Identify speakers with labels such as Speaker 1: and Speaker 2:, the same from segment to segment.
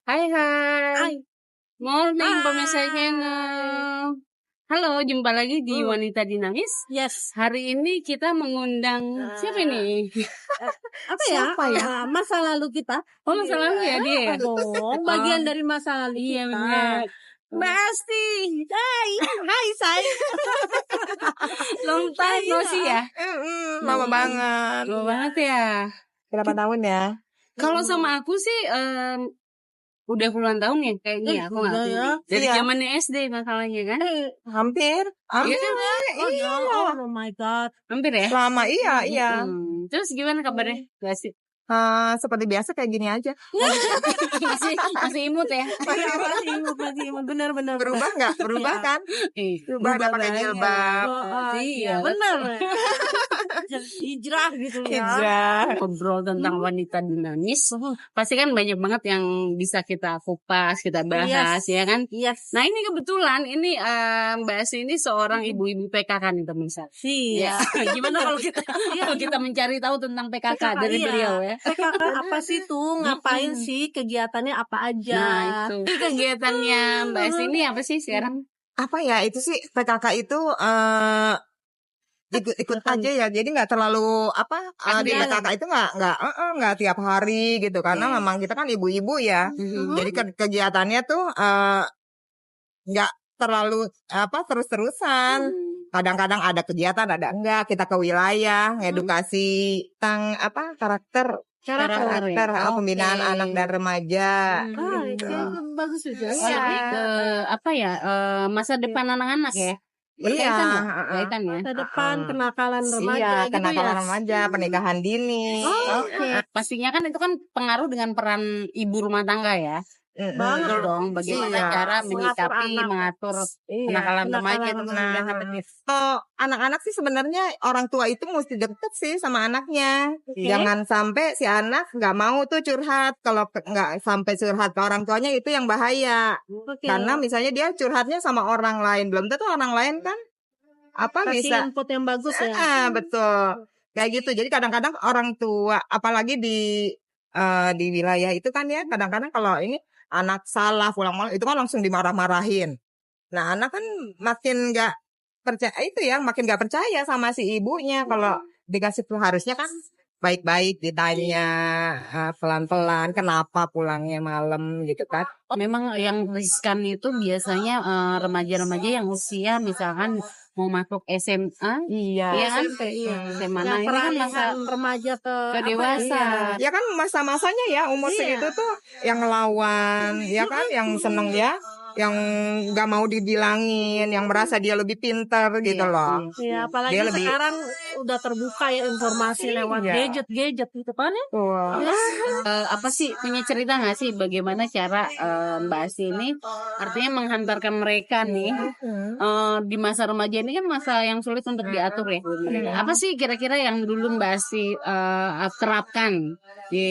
Speaker 1: Hai hai.
Speaker 2: Hai.
Speaker 1: Morning pemirsa
Speaker 2: Hai.
Speaker 1: channel. Halo, jumpa lagi di Wanita Dinamis.
Speaker 2: Yes.
Speaker 1: Hari ini kita mengundang siapa ini?
Speaker 2: Siapa ya? Masa lalu kita.
Speaker 1: Oh, masa lalu ya dia ya?
Speaker 2: Dong, bagian dari masa lalu
Speaker 1: Iya
Speaker 2: kita.
Speaker 1: benar.
Speaker 2: Mbak Asti. Hai say.
Speaker 1: Long time no see ya?
Speaker 3: Lama banget.
Speaker 1: Lama banget ya.
Speaker 3: Berapa tahun ya?
Speaker 1: Kalau sama aku sih udah puluhan tahun ya kayaknya ya, aku nggak tahu. Dari
Speaker 3: Iya.
Speaker 1: zamannya SD masalahnya kan?
Speaker 3: Hampir.
Speaker 1: Iya.
Speaker 2: Oh my god.
Speaker 1: Hampir ya?
Speaker 3: Lama, iya.
Speaker 1: Terus gimana kabarnya? Gak sih?
Speaker 3: Seperti biasa kayak gini aja.
Speaker 1: masih imut ya?
Speaker 2: Masih imut. Benar.
Speaker 3: Berubah nggak? Berubah kan? Berubah udah pakai jilbab.
Speaker 1: Iya.
Speaker 2: Benar. Hijrah gitu ya.
Speaker 3: Hijrah.
Speaker 1: Ngobrol tentang wanita dinamis, pasti kan banyak banget yang bisa kita kupas, kita bahas, ya kan?
Speaker 2: Yes.
Speaker 1: Nah ini kebetulan ini Mbak Asti ini seorang ibu-ibu PKK nih teman-teman.
Speaker 2: Iya.
Speaker 1: Gimana kalau kita mencari tahu tentang PKK dari beliau ya?
Speaker 2: PKK apa sih tuh? Ngapain sih? Kegiatannya apa aja?
Speaker 1: Nah itu. Jadi kegiatannya Mbak Asti ini apa sih sekarang?
Speaker 3: Apa ya itu sih PKK itu ikut aja ya, jadi nggak terlalu di PKK itu nggak tiap hari gitu karena memang kita kan ibu-ibu ya, jadi kegiatannya tuh nggak terlalu terus-terusan. Kadang-kadang ada kegiatan, ada enggak. Kita ke wilayah, edukasi tentang karakter pembinaan anak dan remaja.
Speaker 2: Itu bagus juga.
Speaker 1: Lebih ke masa depan anak-anak ya. Berkaitan ya.
Speaker 2: Masa depan kenakalan remaja
Speaker 3: Iya,
Speaker 2: gitu
Speaker 3: kenakalan
Speaker 2: ya.
Speaker 3: remaja, pernikahan dini.
Speaker 1: Oke. Pastinya kan itu kan pengaruh dengan peran ibu rumah tangga ya. Betul dong. Bagaimana cara menyikapi, mengatur kenakalan remaja itu
Speaker 3: anak-anak sih sebenarnya orang tua itu mesti deket sih sama anaknya. Jangan sampai si anak nggak mau tuh curhat. Kalau nggak sampai curhat ke orang tuanya itu yang bahaya. Karena misalnya dia curhatnya sama orang lain, belum tentu orang lain kan
Speaker 2: Kasih
Speaker 3: bisa
Speaker 2: input yang bagus ya.
Speaker 3: Betul. Kayak gitu. Jadi kadang-kadang orang tua, apalagi di wilayah itu kan ya, kadang-kadang kalau ini anak salah pulang-pulang itu kan langsung dimarah-marahin. Nah, anak kan makin nggak percaya makin nggak percaya sama si ibunya. Kalau dikasih tuh harusnya kan baik-baik ditanya pelan-pelan kenapa pulangnya malam gitu kan.
Speaker 1: Memang yang riskan itu biasanya remaja-remaja yang usia misalkan mau masuk SMA, iya kan? SMA
Speaker 2: Yang
Speaker 1: ini kan masa
Speaker 2: remaja ke
Speaker 1: dewasa.
Speaker 3: Ya kan masa-masanya ya umur segitu tuh yang ngelawan, ya kan, yang seneng ya, yang nggak mau dibilangin, yang merasa dia lebih pintar gitu loh.
Speaker 2: Iya, apalagi
Speaker 3: Dia
Speaker 2: sekarang udah terbuka ya informasi lewat gadget gitu kan ya.
Speaker 1: Apa sih punya cerita nggak sih bagaimana cara Mbak Asti ini artinya menghantarkan mereka nih di masa remaja ini kan masa yang sulit untuk diatur ya. Apa sih kira-kira yang dulu Mbak Asti terapkan di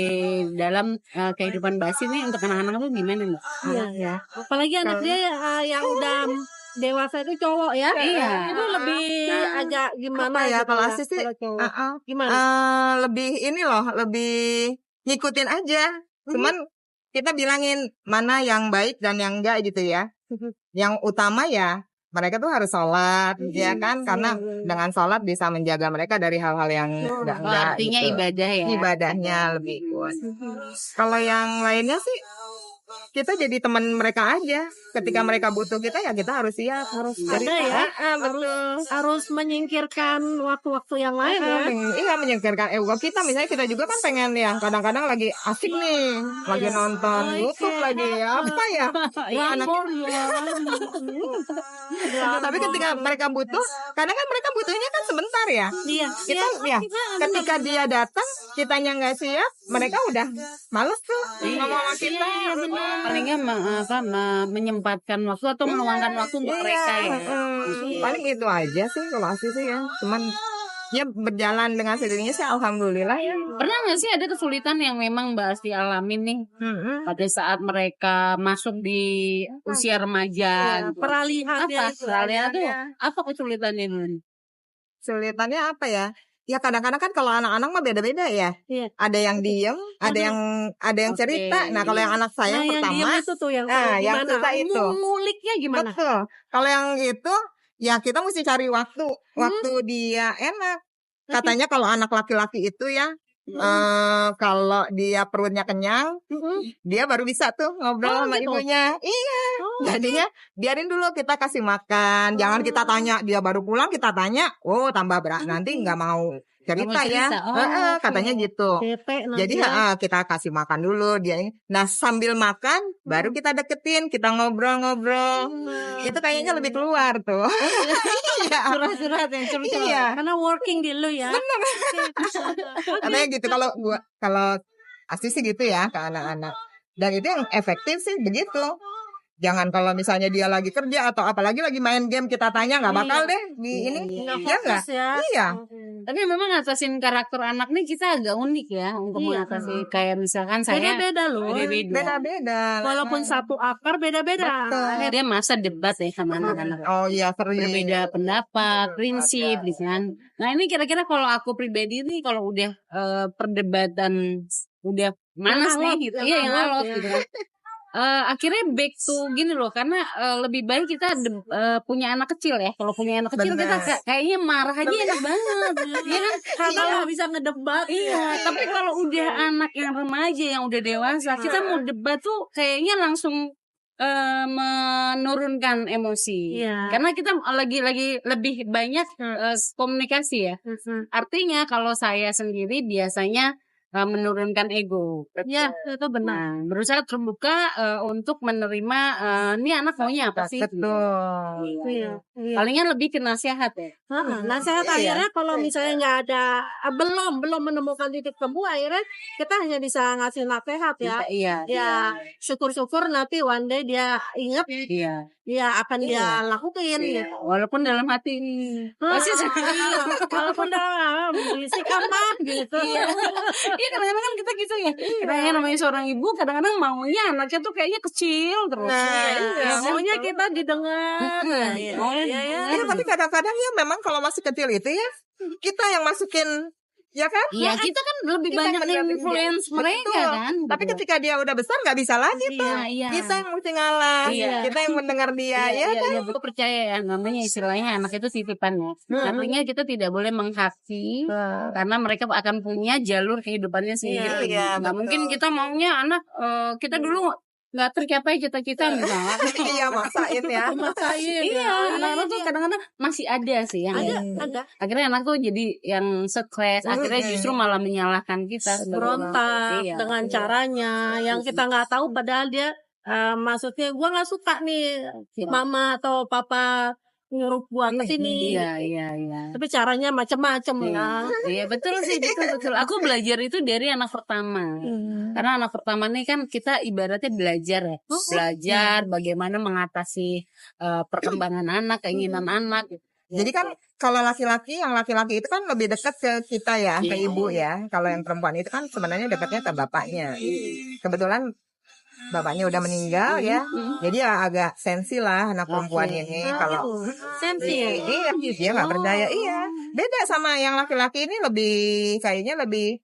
Speaker 1: dalam kehidupan Mbak Asti ini untuk anak-anak itu gimana Mbak?
Speaker 2: Iya. Apalagi anak dia yang udah dewasa itu cowok ya.
Speaker 1: Iya.
Speaker 2: Itu lebih agak gimana
Speaker 3: ya
Speaker 2: gitu
Speaker 3: kalau
Speaker 2: ya,
Speaker 3: Asti sih
Speaker 2: kalau cowok. Gimana?
Speaker 3: lebih lebih ngikutin aja. Cuman kita bilangin mana yang baik dan yang enggak gitu ya. Yang utama ya mereka tuh harus sholat, ya kan? Karena dengan sholat bisa menjaga mereka dari hal-hal yang enggak
Speaker 1: Artinya
Speaker 3: gitu.
Speaker 1: ibadah ya.
Speaker 3: Ibadahnya lebih kuat. Kalau yang lainnya sih kita jadi teman mereka aja. Ketika mereka butuh kita ya kita harus siap, harus
Speaker 2: ada ya.
Speaker 3: betul.
Speaker 2: Harus menyingkirkan waktu-waktu yang lain ya.
Speaker 3: Iya, menyingkirkan ego kita. Misalnya kita juga kan pengen ya kadang-kadang lagi asik nih, lagi nonton YouTube lagi apa ya. Anak tapi ketika mereka butuh, kadang kan mereka butuhnya kan sebentar ya.
Speaker 2: Iya.
Speaker 3: Kita ya ketika dia datang kitanya nggak siap, mereka udah males tuh ngomong sama kita.
Speaker 1: Palingnya menyempatkan waktu atau meluangkan waktu untuk mereka ya.
Speaker 3: Paling itu aja sih kalau Asti sih ya. Cuman ya berjalan dengan sendirinya sih alhamdulillah ya.
Speaker 1: Pernah nggak sih ada kesulitan yang memang Mbak Asti alamin nih pada saat mereka masuk di usia remaja?
Speaker 2: Peralihan
Speaker 1: Apa? Peralihan itu apa kesulitannya?
Speaker 3: Kesulitannya apa ya? ya kadang-kadang kan kalau anak-anak mah beda-beda ya.
Speaker 2: Iya.
Speaker 3: Ada yang diem, ada yang
Speaker 1: Oke.
Speaker 3: cerita. Nah, kalau yang anak saya
Speaker 2: Nah,
Speaker 3: yang
Speaker 2: yang
Speaker 3: pertama,
Speaker 2: diem itu tuh yang
Speaker 3: yang
Speaker 2: gimana?
Speaker 3: susah itu.
Speaker 2: Nguliknya gimana?
Speaker 3: Betul. Kalau yang itu, ya kita mesti cari waktu dia enak. Katanya kalau anak laki-laki itu ya, kalau dia perutnya kenyang, dia baru bisa tuh ngobrol sama
Speaker 2: gitu?
Speaker 3: ibunya. Iya. Jadinya biarin dulu kita kasih makan. Jangan kita tanya, dia baru pulang kita tanya, oh tambah berat. Nanti nggak mau cerita ya.
Speaker 1: cerita. Oh,
Speaker 3: Katanya gitu.
Speaker 2: Bete
Speaker 3: Jadi
Speaker 2: nanti ya.
Speaker 3: kita kasih makan dulu dia. Nah sambil makan baru kita deketin, kita ngobrol-ngobrol. Itu kayaknya lebih keluar tuh. Iya.
Speaker 2: Curhat-curhat ya, curhat-curhat.
Speaker 3: Iya.
Speaker 2: Karena working dulu ya.
Speaker 3: Katanya gitu kalau asli sih gitu ya ke anak-anak. Dan itu yang efektif sih begitu. Jangan kalau misalnya dia lagi kerja atau apalagi lagi main game kita tanya nggak bakal deh di ini.
Speaker 2: Nggak
Speaker 3: Iya nggak?
Speaker 2: fokus ya.
Speaker 3: Iya.
Speaker 1: Tapi memang ngatasin karakter anak nih kita agak unik ya untuk
Speaker 2: Iya.
Speaker 1: mengatasi. Kayak misalkan saya
Speaker 2: Beda-beda loh.
Speaker 3: Beda-beda.
Speaker 2: Walaupun satu akar beda-beda.
Speaker 3: Betul.
Speaker 1: dia masa debat ya sama anak-anak.
Speaker 3: Oh iya sering.
Speaker 1: Berbeda pendapat, prinsip, gitu kan. Nah ini kira-kira kalau aku pribadi nih kalau udah perdebatan udah manas nih gitu, iya yang alot gitu kan. Akhirnya back to gini loh, karena lebih baik kita punya anak kecil ya. Kalau punya anak kecil
Speaker 3: Bener.
Speaker 1: kita kayaknya marah aja enak banget, ya kan?
Speaker 2: Karena nggak bisa ngedebat.
Speaker 1: Iya, tapi kalau udah anak yang remaja yang udah dewasa, kita mau debat tuh kayaknya langsung menurunkan emosi.
Speaker 2: Iya.
Speaker 1: Karena kita lagi lebih banyak komunikasi ya. Artinya kalau saya sendiri biasanya menurunkan ego.
Speaker 2: Ya, itu benar.
Speaker 1: Nah, berusaha terbuka untuk menerima ini anak maunya apa sih?
Speaker 3: Betul.
Speaker 2: Iya.
Speaker 1: Palingan lebih ke nasihat ya.
Speaker 2: Nasihat
Speaker 3: Iya.
Speaker 2: akhirnya kalau misalnya nggak ada belum menemukan titik temu, akhirnya kita hanya bisa ngasih nasihat ya.
Speaker 1: Iya.
Speaker 2: Ya syukur-syukur nanti one day dia ingat
Speaker 1: Iya.
Speaker 2: dia akan dia lakuin gitu.
Speaker 1: Walaupun dalam hati pasti
Speaker 2: Iya, walaupun dalam berisik mah gitu.
Speaker 1: Iya kadang-kadang kan kita gitu ya. Kita namanya seorang ibu kadang-kadang maunya anaknya tuh kayaknya kecil terus.
Speaker 2: Ya, maunya kita didengar.
Speaker 1: Maunya
Speaker 3: Iya, tapi kadang-kadang ya memang kalau masih kecil itu ya kita yang masukin, ya kan?
Speaker 1: Iya kita kan lebih
Speaker 3: Kita
Speaker 1: banyak
Speaker 3: yang
Speaker 1: influence
Speaker 3: Betul.
Speaker 1: mereka kan.
Speaker 3: Tapi ketika dia udah besar nggak bisa lagi tuh.
Speaker 1: Iya.
Speaker 3: Kita yang mesti ngalah.
Speaker 1: Iya.
Speaker 3: Kita yang mendengar dia ya.
Speaker 1: Iya, aku percaya ya namanya istilahnya anak itu titipan ya. Artinya kita tidak boleh menghakimi karena mereka akan punya jalur kehidupannya sendiri.
Speaker 3: Iya,
Speaker 1: Nggak
Speaker 3: betul.
Speaker 1: mungkin kita maunya anak kita dulu nggak tercapai cita-cita misalnya.
Speaker 3: Iya, maksain ya.
Speaker 1: Iya, anak-anak tuh kadang-kadang masih ada sih yang
Speaker 2: Ada.
Speaker 1: akhirnya anak tuh jadi yang stres, akhirnya justru malah menyalahkan kita.
Speaker 2: Berontak
Speaker 1: Iya.
Speaker 2: dengan caranya yang kita nggak tahu, padahal dia maksudnya gua nggak suka nih mama atau papa nyuruh gua ke sini.
Speaker 1: Iya.
Speaker 2: Tapi caranya macam-macam ya.
Speaker 1: Iya betul sih, betul. Aku belajar itu dari anak pertama. Karena anak pertama nih kan kita ibaratnya belajar ya. Belajar bagaimana mengatasi perkembangan anak, keinginan anak.
Speaker 3: Jadi kan kalau yang laki-laki itu kan lebih dekat ke kita ya, ke ibu ya. Kalau yang perempuan itu kan sebenarnya dekatnya ke bapaknya. Kebetulan bapaknya udah meninggal ya. Jadi ya agak sensi lah anak perempuan ini kalau
Speaker 2: Sensi ya.
Speaker 3: iya dia nggak percaya. Iya. Beda sama yang laki-laki ini kayaknya lebih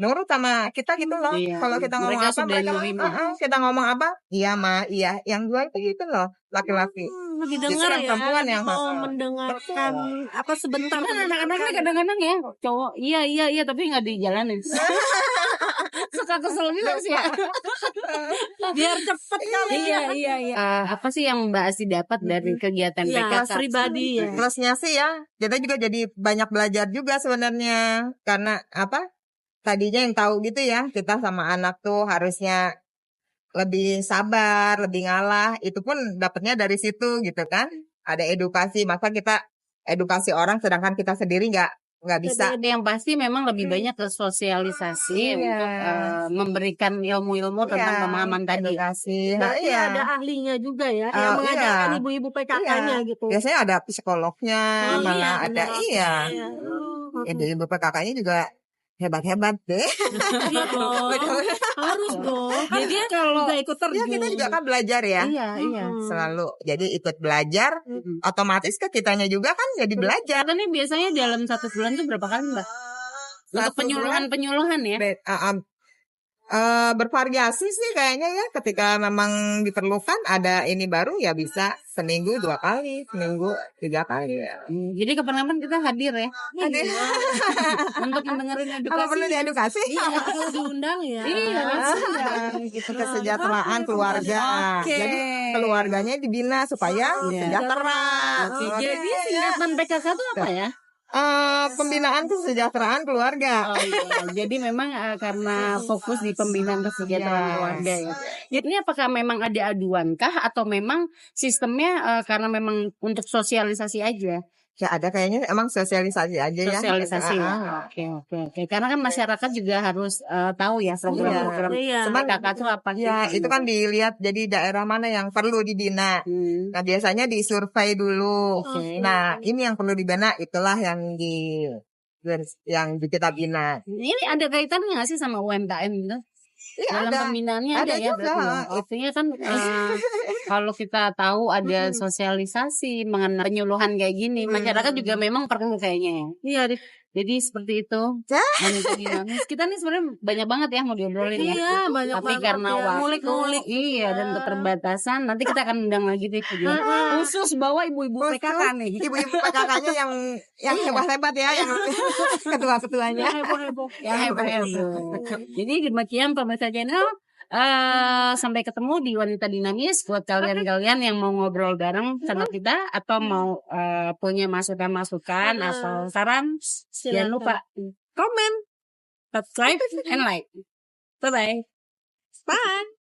Speaker 3: nurut sama kita gitu loh.
Speaker 1: Iya.
Speaker 3: Kalau kita ngomong
Speaker 1: Mereka
Speaker 3: apa
Speaker 1: sudah
Speaker 3: mereka
Speaker 1: nerima.
Speaker 3: kita ngomong apa? Iya ma, iya. Yang dua itu gitu loh laki-laki.
Speaker 2: Lebih
Speaker 3: Justru
Speaker 2: dengar
Speaker 3: yang
Speaker 2: ya.
Speaker 3: perempuan yang
Speaker 2: Mau mendengarkan apa sebentar.
Speaker 1: Kan anak-anaknya kadang-kadang ya cowok iya tapi nggak dijalanin. Suka kesel juga sih ya.
Speaker 2: Biar cepet kali.
Speaker 1: Iya. Apa sih yang Mbak Asi dapat dari kegiatan
Speaker 2: Ya,
Speaker 1: PKK?
Speaker 2: pribadi ya.
Speaker 3: Plusnya sih ya, kita juga jadi banyak belajar juga sebenarnya. Karena apa? Tadinya yang tahu gitu ya, kita sama anak tuh harusnya lebih sabar, lebih ngalah. Itu pun dapatnya dari situ gitu kan. Ada edukasi, masa kita edukasi orang sedangkan kita sendiri nggak bisa.
Speaker 1: Jadi yang pasti memang lebih banyak ke sosialisasi untuk memberikan ilmu-ilmu tentang pemahaman tadi.
Speaker 3: Edukasi.
Speaker 2: Berarti
Speaker 3: Iya.
Speaker 2: ada ahlinya juga ya, yang mengajarkan ibu-ibu PKK-nya gitu.
Speaker 3: Biasanya ada psikolognya, malah ada
Speaker 2: benar.
Speaker 3: iya.
Speaker 2: Iya.
Speaker 3: Ibu-ibu PKK-nya juga hebat-hebat deh.
Speaker 2: Iya dong. Harus dong. Jadi kalau juga ikut terjun.
Speaker 3: Ya kita juga kan belajar ya.
Speaker 1: Iya.
Speaker 3: Selalu. Jadi ikut belajar, otomatis ke kitanya juga kan jadi belajar.
Speaker 1: Katanya biasanya dalam 1 bulan tuh berapa kali, Mbak? Untuk
Speaker 3: 1 bulan,
Speaker 1: penyuluhan ya?
Speaker 3: bervariasi sih kayaknya ya. Ketika memang diperlukan ada ini baru ya bisa seminggu 2 kali, seminggu 3 kali.
Speaker 1: Jadi kapan-kapan kita hadir ya.
Speaker 3: Hadir.
Speaker 1: Untuk mendengarin edukasi.
Speaker 3: Kalau perlu diedukasi.
Speaker 2: Iya, kalau diundang ya.
Speaker 1: Iya,
Speaker 3: Gitu, kesejahteraan keluarga.
Speaker 2: Oke.
Speaker 3: Jadi keluarganya dibina supaya sejahtera.
Speaker 1: Jadi singkatan PKK itu apa ya?
Speaker 3: Pembinaan kesejahteraan keluarga.
Speaker 1: Oh iya. Jadi memang karena fokus di pembinaan kesejahteraan keluarga ya. Jadi ini apakah memang ada aduan kah atau memang sistemnya karena memang untuk sosialisasi aja?
Speaker 3: Ya ada kayaknya emang sosialisasi aja ya.
Speaker 1: Sosialisasi. Oke. Karena kan masyarakat juga harus tahu ya program-program PKK itu apa.
Speaker 3: Ya itu kan dilihat jadi daerah mana yang perlu dibina. Nah biasanya disurvei dulu. Nah ini yang perlu dibina itulah yang kita bina.
Speaker 1: Ini ada kaitannya nggak sih sama UMKM gitu?
Speaker 3: Ya,
Speaker 1: dalam pembinaannya ada ya
Speaker 3: juga.
Speaker 1: Artinya kan kalau kita tahu ada sosialisasi mengenai penyuluhan kayak gini, masyarakat juga memang perlu kayaknya. Iya, jadi seperti itu. Wanita dinamis. Kita nih sebenarnya banyak banget ya mau diobrolin ya.
Speaker 2: Iya, banyak
Speaker 1: Tapi
Speaker 2: banget
Speaker 1: karena
Speaker 2: ya.
Speaker 1: waktu,
Speaker 2: Ngulik-ngulik.
Speaker 1: iya dan keterbatasan, nanti kita akan undang lagi deh khusus bawa ibu-ibu PKK nih.
Speaker 3: Ibu-ibu PKK-nya yang hebat-hebat ya, yang ketua-ketuanya.
Speaker 1: Yang heboh. Jadi demikian pemirsa channel. Sampai ketemu di Wanita Dinamis. Buat kalian-kalian yang mau ngobrol bareng sama kita atau mau punya masukan-masukan atau saran, jangan lupa komen, subscribe, and like. Bye-bye.
Speaker 2: Bye.